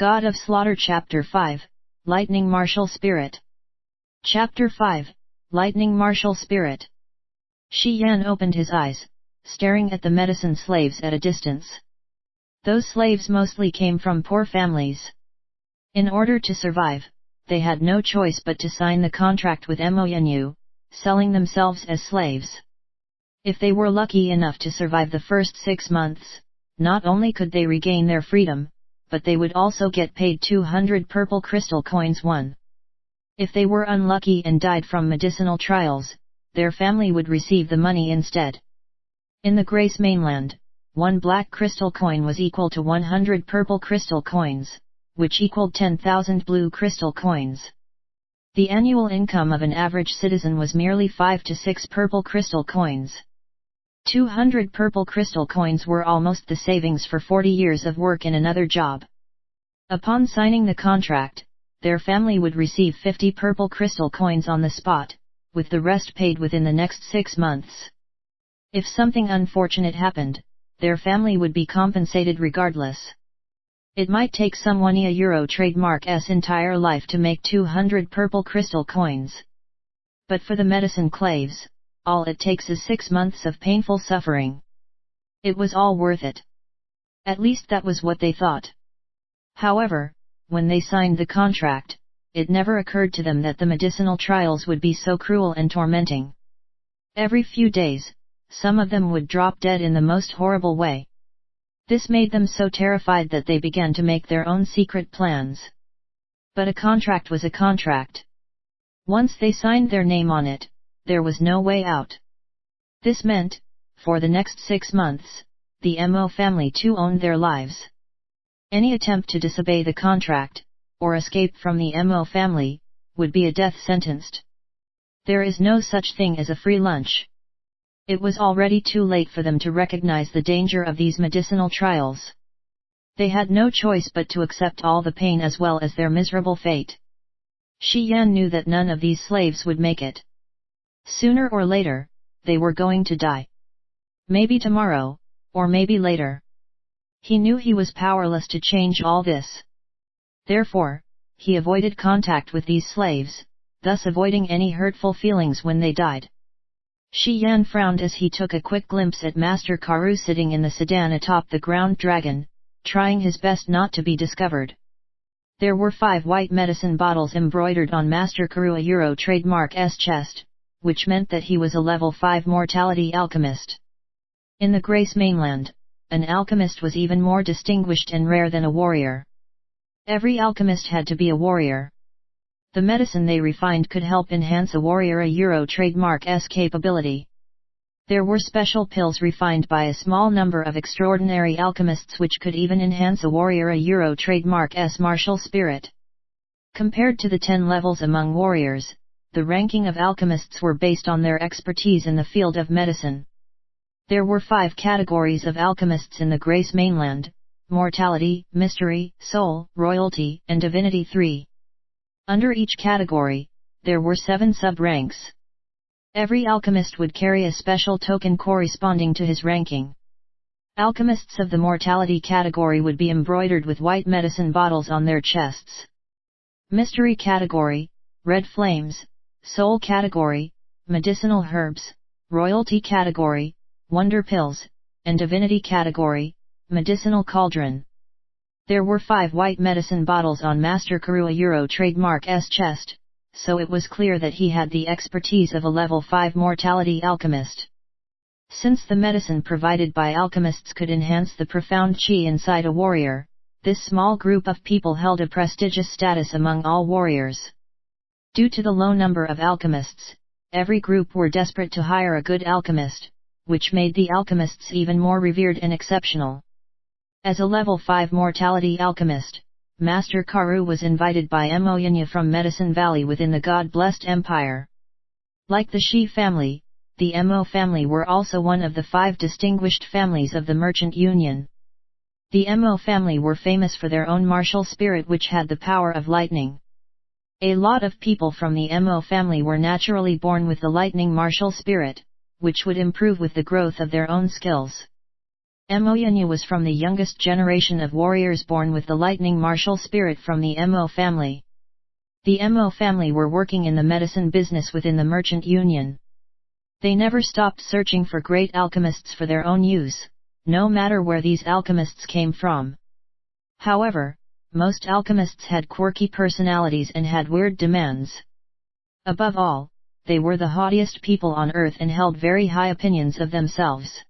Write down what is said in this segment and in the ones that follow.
God of Slaughter Chapter 5, Lightning Martial Spirit. Chapter 5, Lightning Martial Spirit. Shi Yan opened his eyes, staring at the medicine slaves at a distance. Those slaves mostly came from poor families. In order to survive, they had no choice but to sign the contract with Monu, selling themselves as slaves. If they were lucky enough to survive the first 6 months, not only could they regain their freedom, but they would also get paid 200 purple crystal coins 1. If they were unlucky and died from medicinal trials, their family would receive the money instead. In the Grace mainland, 1 black crystal coin was equal to 100 purple crystal coins, which equaled 10,000 blue crystal coins. The annual income of an average citizen was merely 5 to 6 purple crystal coins. 200 purple crystal coins were almost the savings for 40 years of work in another job. Upon signing the contract, their family would receive 50 purple crystal coins on the spot, with the rest paid within the next 6 months. If something unfortunate happened, their family would be compensated regardless. It might take someone a trademark's entire life to make 200 purple crystal coins. But for the medicine claves, all it takes is 6 months of painful suffering. It was all worth it. At least that was what they thought. However, when they signed the contract, it never occurred to them that the medicinal trials would be so cruel and tormenting. Every few days, some of them would drop dead in the most horrible way. This made them so terrified that they began to make their own secret plans. But a contract was a contract. Once they signed their name on it, there was no way out. This meant, for the next 6 months, the Mo family too owned their lives. Any attempt to disobey the contract, or escape from the Mo family, would be a death sentence. There is no such thing as a free lunch. It was already too late for them to recognize the danger of these medicinal trials. They had no choice but to accept all the pain as well as their miserable fate. Shi Yan knew that none of these slaves would make it. Sooner or later, they were going to die. Maybe tomorrow, or maybe later. He knew he was powerless to change all this. Therefore, he avoided contact with these slaves, thus avoiding any hurtful feelings when they died. Shi Yan frowned as he took a quick glimpse at Master Karu sitting in the sedan atop the ground dragon, trying his best not to be discovered. There were 5 white medicine bottles embroidered on Master Karu trademark's chest, which meant that he was a level 5 mortality alchemist. In the Grace mainland, an alchemist was even more distinguished and rare than a warrior. Every alchemist had to be a warrior. The medicine they refined could help enhance a warrior trademark's capability. There were special pills refined by a small number of extraordinary alchemists which could even enhance a warrior trademark's martial spirit. Compared to the 10 levels among warriors, the ranking of alchemists were based on their expertise in the field of medicine. There were 5 categories of alchemists in the Grace mainland: mortality, mystery, soul, royalty, and divinity 3. Under each category, there were 7 sub-ranks. Every alchemist would carry a special token corresponding to his ranking. Alchemists of the mortality category would be embroidered with white medicine bottles on their chests. Mystery category, red flames; soul category, medicinal herbs; royalty category, wonder pills; and divinity category, medicinal cauldron. There were 5 white medicine bottles on Master Karu trademark's chest, so it was clear that he had the expertise of a level 5 mortality alchemist. Since the medicine provided by alchemists could enhance the profound chi inside a warrior, this small group of people held a prestigious status among all warriors. Due to the low number of alchemists, every group were desperate to hire a good alchemist, which made the alchemists even more revered and exceptional. As a level 5 mortality alchemist, Master Karu was invited by Monu from Medicine Valley within the God-blessed empire. Like the Shi family, the Mo family were also one of the 5 distinguished families of the Merchant Union. The Mo family were famous for their own martial spirit which had the power of lightning. A lot of people from the Mo family were naturally born with the lightning martial spirit, which would improve with the growth of their own skills. Mo was from the youngest generation of warriors born with the lightning martial spirit from the Mo family. The Mo family were working in the medicine business within the merchant union. They never stopped searching for great alchemists for their own use, no matter where these alchemists came from. However, most alchemists had quirky personalities and had weird demands. Above all, they were the haughtiest people on earth and held very high opinions of themselves.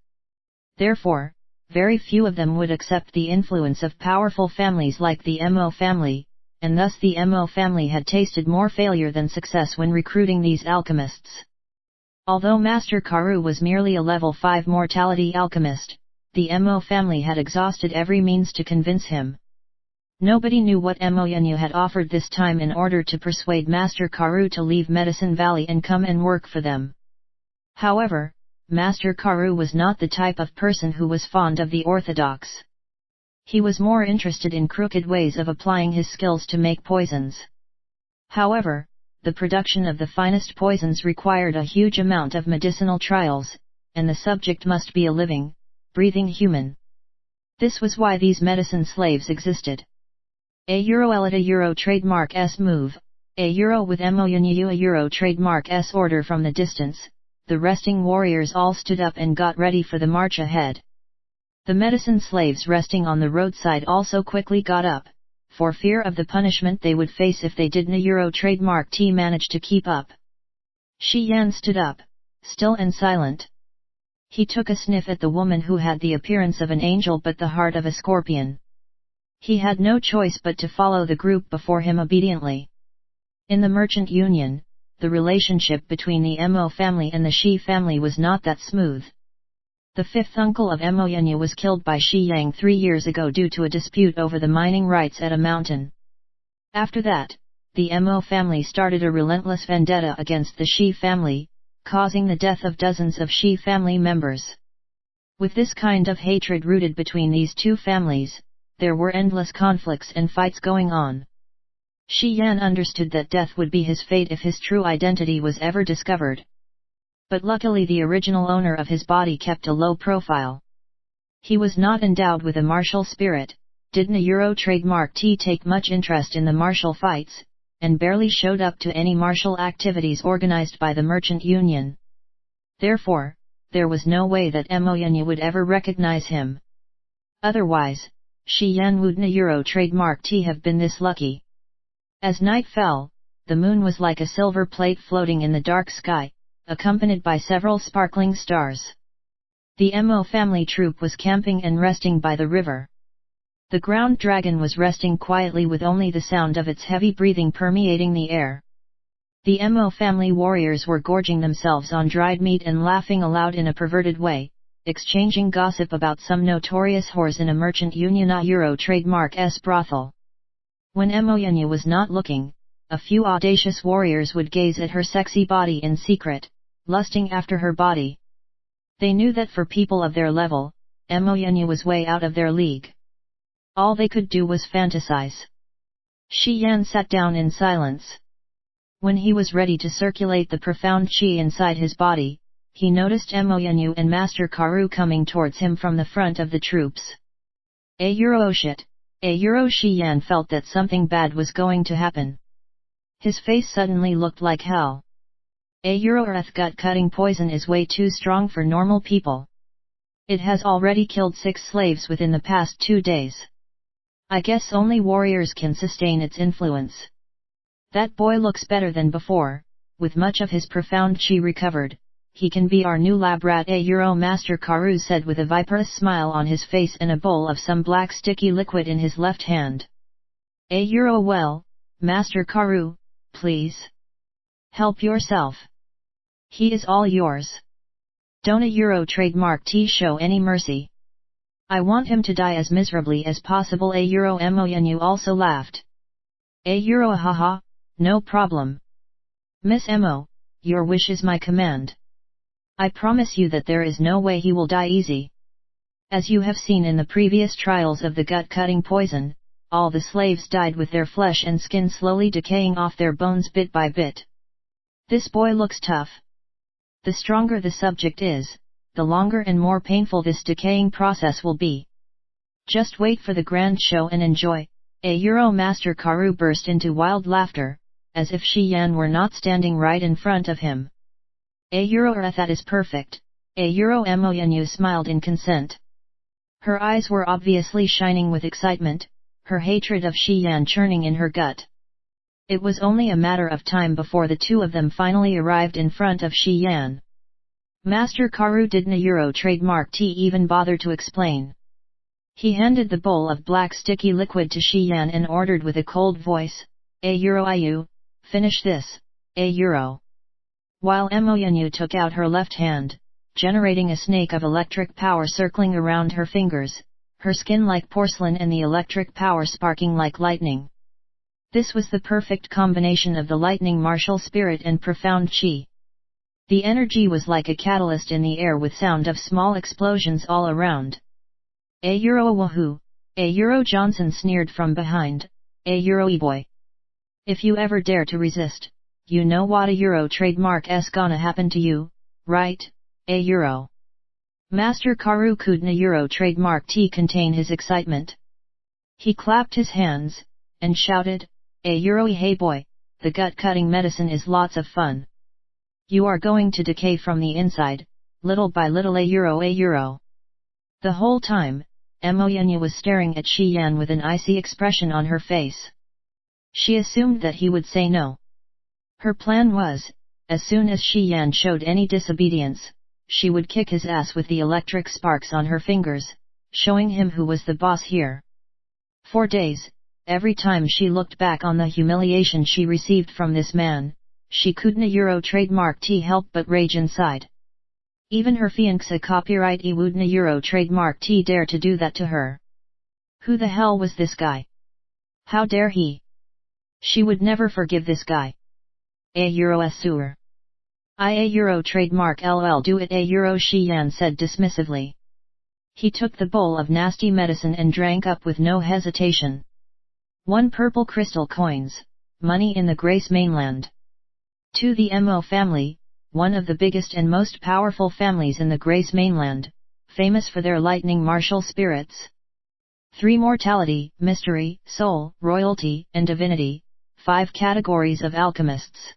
Therefore, very few of them would accept the influence of powerful families like the Mo family, and thus the Mo family had tasted more failure than success when recruiting these alchemists. Although Master Karu was merely a level 5 mortality alchemist, the Mo family had exhausted every means to convince him. Nobody knew what Mo had offered this time in order to persuade Master Karu to leave Medicine Valley and come and work for them. However, Master Karu was not the type of person who was fond of the orthodox. He was more interested in crooked ways of applying his skills to make poisons. However, the production of the finest poisons required a huge amount of medicinal trials, and the subject must be a living, breathing human. This was why these medicine slaves existed. A trademark S move, with Mo trademark S order from the distance, the resting warriors all stood up and got ready for the march ahead. The medicine slaves resting on the roadside also quickly got up, for fear of the punishment they would face if they didn't trademark T manage to keep up. Shi Yan stood up, still and silent. He took a sniff at the woman who had the appearance of an angel but the heart of a scorpion. He had no choice but to follow the group before him obediently. In the merchant union, the relationship between the Mo family and the Shi family was not that smooth. The fifth uncle of Mo was killed by Shi Yang 3 years ago due to a dispute over the mining rights at a mountain. After that, the Mo family started a relentless vendetta against the Shi family, causing the death of dozens of Shi family members. With this kind of hatred rooted between these two families, there were endless conflicts and fights going on. Shi Yan understood that death would be his fate if his true identity was ever discovered. But luckily the original owner of his body kept a low profile. He was not endowed with a martial spirit, didn't trademark T take much interest in the martial fights, and barely showed up to any martial activities organized by the merchant union. Therefore, there was no way that Mo would ever recognize him. Otherwise, Shi Yan wouldn't trademark T have been this lucky. As night fell, the moon was like a silver plate floating in the dark sky, accompanied by several sparkling stars. The Mo family troop was camping and resting by the river. The ground dragon was resting quietly with only the sound of its heavy breathing permeating the air. The Mo family warriors were gorging themselves on dried meat and laughing aloud in a perverted way, exchanging gossip about some notorious whores in a merchant union trademark S brothel. When Mo was not looking, a few audacious warriors would gaze at her sexy body in secret, lusting after her body. They knew that for people of their level, Mo was way out of their league. All they could do was fantasize. Shi Yan sat down in silence. When he was ready to circulate the profound qi inside his body, he noticed Mo and Master Karu coming towards him from the front of the troops. Oh shit! Shi Yan felt that something bad was going to happen. His face suddenly looked like hell. Earth gut-cutting poison is way too strong for normal people. It has already killed 6 slaves within the past 2 days. I guess only warriors can sustain its influence. That boy looks better than before, with much of his profound chi recovered. He can be our new lab rat. Master Karu said with a viperous smile on his face and a bowl of some black sticky liquid in his left hand. Well, Master Karu, please. Help yourself. He is all yours. Don't trademark T show any mercy. I want him to die as miserably as possible. Mo also laughed. Haha, no problem. Miss Mo, your wish is my command. I promise you that there is no way he will die easy. As you have seen in the previous trials of the gut-cutting poison, all the slaves died with their flesh and skin slowly decaying off their bones bit by bit. This boy looks tough. The stronger the subject is, the longer and more painful this decaying process will be. Just wait for the grand show and enjoy. Master Karu burst into wild laughter, as if Shi Yan were not standing right in front of him. That is perfect. Moyenu smiled in consent. Her eyes were obviously shining with excitement, her hatred of Shi Yan churning in her gut. It was only a matter of time before the two of them finally arrived in front of Shi Yan. Master Karu didn't trademark T even bother to explain. He handed the bowl of black sticky liquid to Shi Yan and ordered with a cold voice, Iu, finish this, While Moyenu took out her left hand, generating a snake of electric power circling around her fingers, her skin like porcelain and the electric power sparking like lightning. This was the perfect combination of the lightning martial spirit and profound chi. The energy was like a catalyst in the air with sound of small explosions all around. Wahoo! Johnson sneered from behind, boy. If you ever dare to resist, you know what a trademark's gonna happen to you, right, Master Karu couldn't trademark T contain his excitement. He clapped his hands, and shouted, hey boy, the gut-cutting medicine is lots of fun. You are going to decay from the inside, little by little The whole time, Moyenu was staring at Shi Yan with an icy expression on her face. She assumed that he would say no. Her plan was, as soon as Shi Yan showed any disobedience, she would kick his ass with the electric sparks on her fingers, showing him who was the boss here. For days, every time she looked back on the humiliation she received from this man, she couldn't trademark T help but rage inside. Even her fiancé copyright wouldn't trademark T dare to do that to her. Who the hell was this guy? How dare he? She would never forgive this guy. Sewer. Trademark LL do it Shi Yan said dismissively. He took the bowl of nasty medicine and drank up with no hesitation. 1 purple crystal coins, money in the Grace mainland. To the Mo family, one of the biggest and most powerful families in the Grace mainland, famous for their lightning martial spirits. 3 mortality, mystery, soul, royalty, and divinity, 5 categories of alchemists.